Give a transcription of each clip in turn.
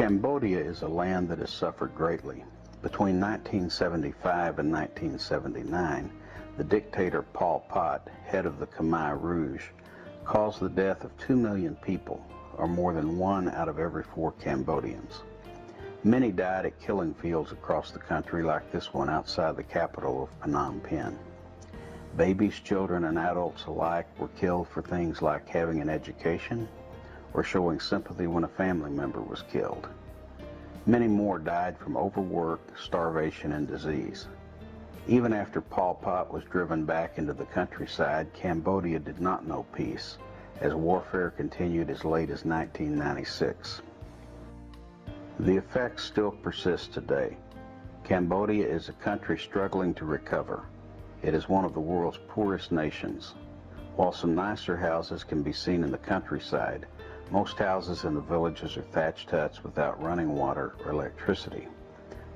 Cambodia is a land that has suffered greatly. Between 1975 and 1979, the dictator Pol Pot, head of the Khmer Rouge, caused the death of 2 million people, or more than 1 out of every 4 Cambodians. Many died at killing fields across the country like this one outside the capital of Phnom Penh. Babies, children, and adults alike were killed for things like having an education or showing sympathy when a family member was killed. Many more died from overwork, starvation, and disease. Even after Pol Pot was driven back into the countryside, Cambodia did not know peace, as warfare continued as late as 1996. The effects still persist today. Cambodia is a country struggling to recover. It is one of the world's poorest nations. While some nicer houses can be seen in the countryside, most houses in the villages are thatched huts without running water or electricity.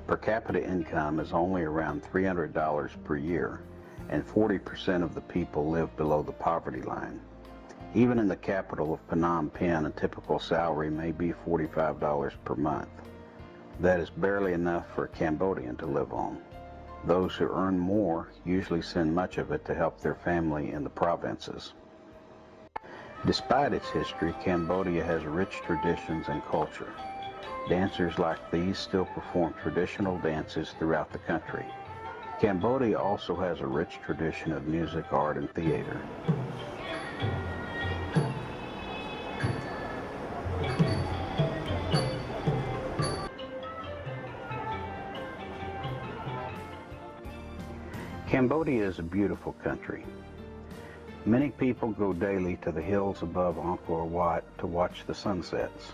Per capita income is only around $300 per year, and 40% of the people live below the poverty line. Even in the capital of Phnom Penh, a typical salary may be $45 per month. That is barely enough for a Cambodian to live on. Those who earn more usually send much of it to help their family in the provinces. Despite its history, Cambodia has rich traditions and culture. Dancers like these still perform traditional dances throughout the country. Cambodia also has a rich tradition of music, art, and theater. Cambodia is a beautiful country. Many people go daily to the hills above Angkor Wat to watch the sunsets.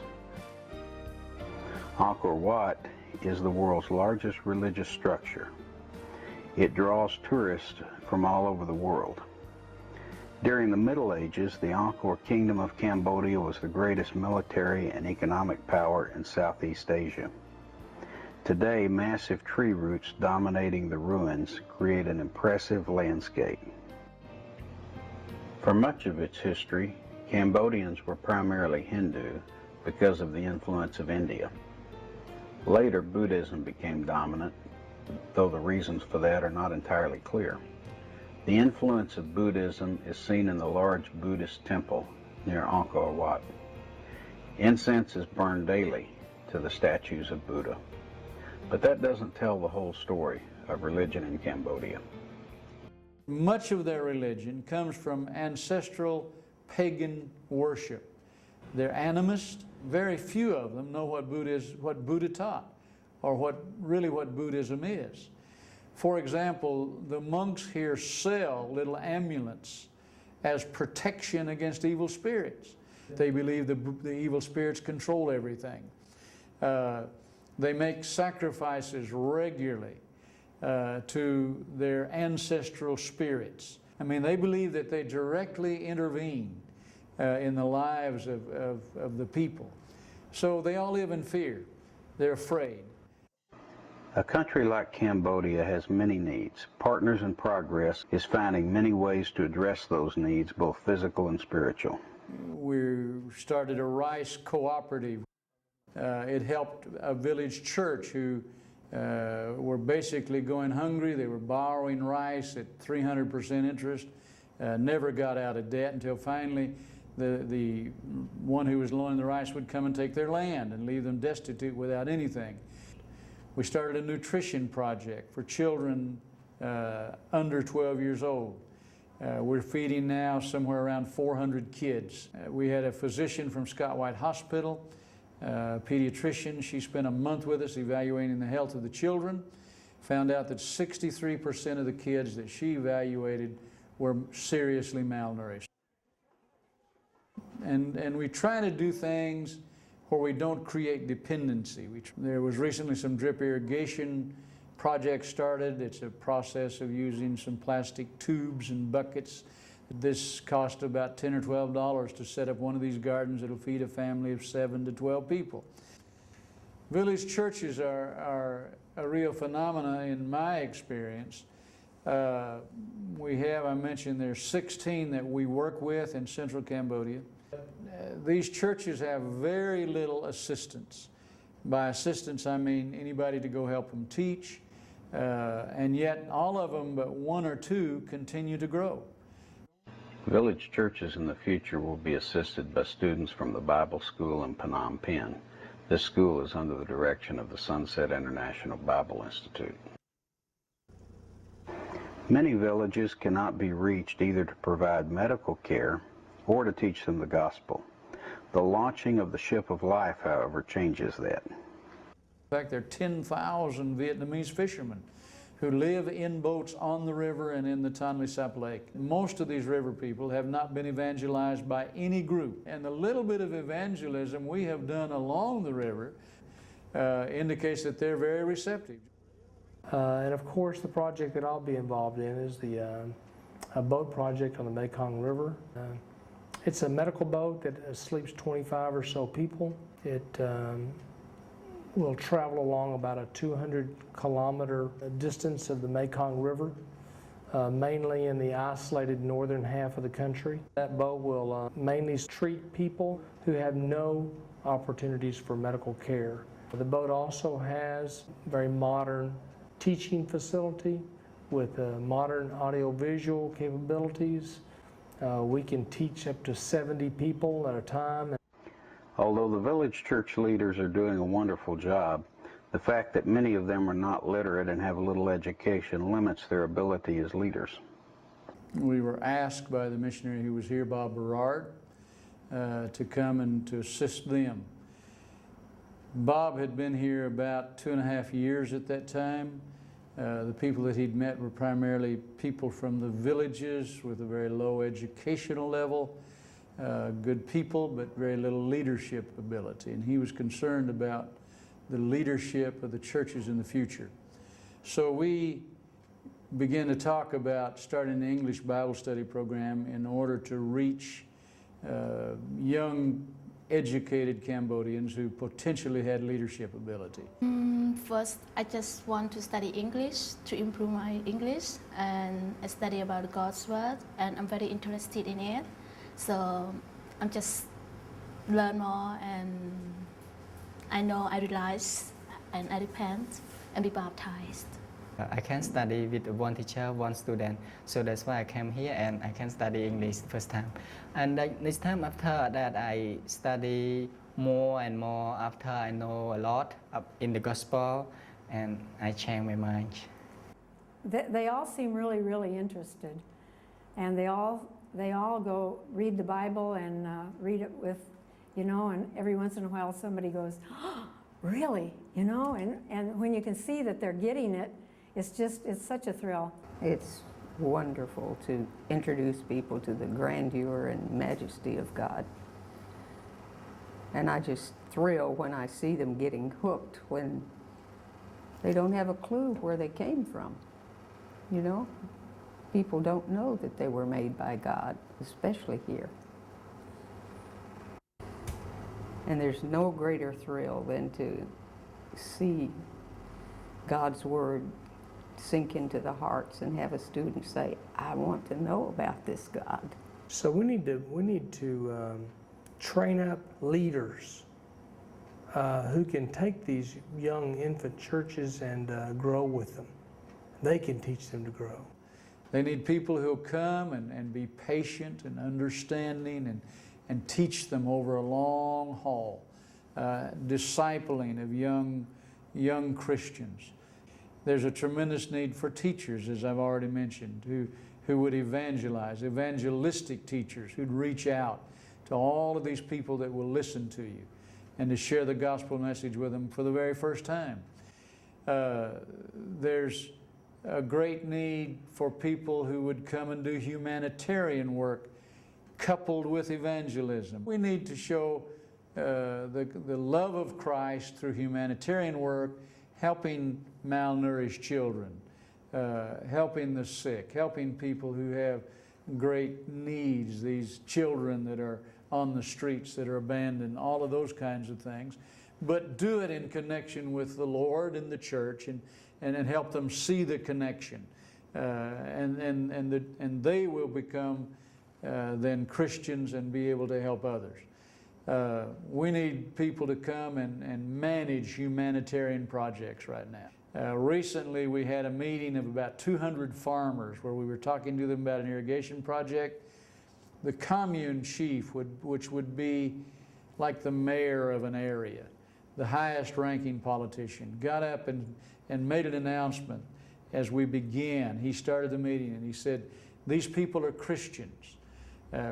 Angkor Wat is the world's largest religious structure. It draws tourists from all over the world. During the Middle Ages, the Angkor Kingdom of Cambodia was the greatest military and economic power in Southeast Asia. Today, massive tree roots dominating the ruins create an impressive landscape. For much of its history, Cambodians were primarily Hindu because of the influence of India. Later, Buddhism became dominant, though the reasons for that are not entirely clear. The influence of Buddhism is seen in the large Buddhist temple near Angkor Wat. Incense is burned daily to the statues of Buddha. But that doesn't tell the whole story of religion in Cambodia. Much of their religion comes from ancestral pagan worship. They're animist. Very few of them know what Buddha taught, or what Buddhism is. For example, the monks here sell little amulets as protection against evil spirits. They believe the evil spirits control everything. They make sacrifices regularly to their ancestral spirits. I mean, they believe that they directly intervene in the lives of the people. So they all live in fear. They're afraid. A country like Cambodia has many needs. Partners in Progress is finding many ways to address those needs, both physical and spiritual. We started a rice cooperative. It helped a village church who were basically going hungry. They were borrowing rice at 300% interest, never got out of debt until finally the one who was loaning the rice would come and take their land and leave them destitute without anything. We started a nutrition project for children under 12 years old. We're feeding now somewhere around 400 kids. We had a physician from Scott White Hospital, pediatrician. She spent a month with us evaluating the health of the children. Found out that 63% of the kids that she evaluated were seriously malnourished. And we try to do things where we don't create dependency. There was recently some drip irrigation project started. It's a process of using some plastic tubes and buckets. This cost about $10 or $12 to set up one of these gardens that'll feed a family of 7 to 12 people. Village churches are a real phenomena in my experience. We have, I mentioned, there's 16 that we work with in central Cambodia. These churches have very little assistance. By assistance, I mean anybody to go help them teach, and yet all of them but one or two continue to grow. Village churches in the future will be assisted by students from the Bible School in Phnom Penh. This school is under the direction of the Sunset International Bible Institute. Many villages cannot be reached either to provide medical care or to teach them the gospel. The launching of the Ship of Life, however, changes that. In fact, there are 10,000 Vietnamese fishermen who live in boats on the river and in the Tonle Sap Lake. Most of these river people have not been evangelized by any group. And the little bit of evangelism we have done along the river indicates that they're very receptive. And of course, the project that I'll be involved in is a boat project on the Mekong River. It's a medical boat that sleeps 25 or so people. It will travel along about a 200-kilometer distance of the Mekong River, mainly in the isolated northern half of the country. That boat will mainly treat people who have no opportunities for medical care. The boat also has very modern teaching facility with modern audiovisual capabilities. We can teach up to 70 people at a time. Although the village church leaders are doing a wonderful job, the fact that many of them are not literate and have little education limits their ability as leaders. We were asked by the missionary who was here, Bob Berard, to come and to assist them. Bob had been here about 2.5 years at that time. The people that he'd met were primarily people from the villages with a very low educational level, good people, but very little leadership ability. And he was concerned about the leadership of the churches in the future. So we began to talk about starting an English Bible study program in order to reach young, educated Cambodians who potentially had leadership ability. First, I just want to study English to improve my English, and I study about God's Word, and I'm very interested in it. So I'm just learn more, and I know I realize, and I repent and be baptized. I can study with one teacher, one student, so that's why I came here and I can study English first time. And this time after that I study more and more after I know a lot in the gospel, and I change my mind. They all seem really, really interested, and they all go read the Bible and read it with, and every once in a while somebody goes, oh, really, and when you can see that they're getting it, it's such a thrill. It's wonderful to introduce people to the grandeur and majesty of God. And I just thrill when I see them getting hooked when they don't have a clue where they came from. People don't know that they were made by God, especially here. And there's no greater thrill than to see God's Word sink into the hearts and have a student say, I want to know about this God. So we need to train up leaders who can take these young infant churches and grow with them. They can teach them to grow. They need people who'll come and be patient and understanding and teach them over a long haul, discipling of young Christians. There's a tremendous need for teachers, as I've already mentioned, who would evangelize, evangelistic teachers who'd reach out to all of these people that will listen to you and to share the gospel message with them for the very first time. There's a great need for people who would come and do humanitarian work coupled with evangelism. We need to show the love of Christ through humanitarian work, helping malnourished children, helping the sick, helping people who have great needs, these children that are on the streets that are abandoned, all of those kinds of things. But do it in connection with the Lord and the church, and help them see the connection. And they will become then Christians and be able to help others. We need people to come and manage humanitarian projects right now. Recently, we had a meeting of about 200 farmers where we were talking to them about an irrigation project. The commune chief, which would be like the mayor of an area, the highest ranking politician, got up and made an announcement as we began. He started the meeting and he said, "These people are Christians.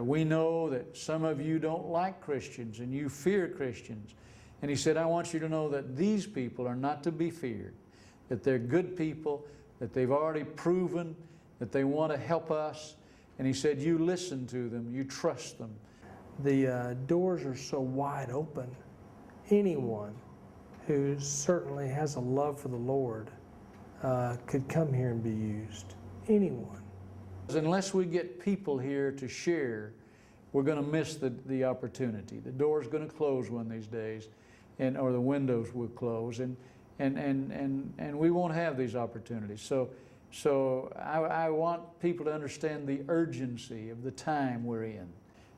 We know that some of you don't like Christians and you fear Christians." And he said, "I want you to know that these people are not to be feared, that they're good people, that they've already proven that they want to help us." And he said, "You listen to them, you trust them." The doors are so wide open. Anyone who certainly has a love for the Lord could come here and be used. Anyone. Unless we get people here to share, we're going to miss the opportunity. The door's going to close one of these days, or the windows will close, and we won't have these opportunities. So I want people to understand the urgency of the time we're in.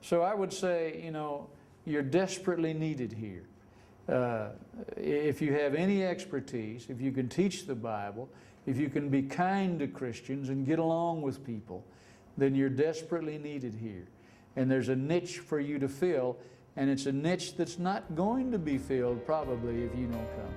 So I would say, you know, you're desperately needed here. If you have any expertise, if you can teach the Bible, if you can be kind to Christians and get along with people, then you're desperately needed here. And there's a niche for you to fill, and it's a niche that's not going to be filled probably if you don't come.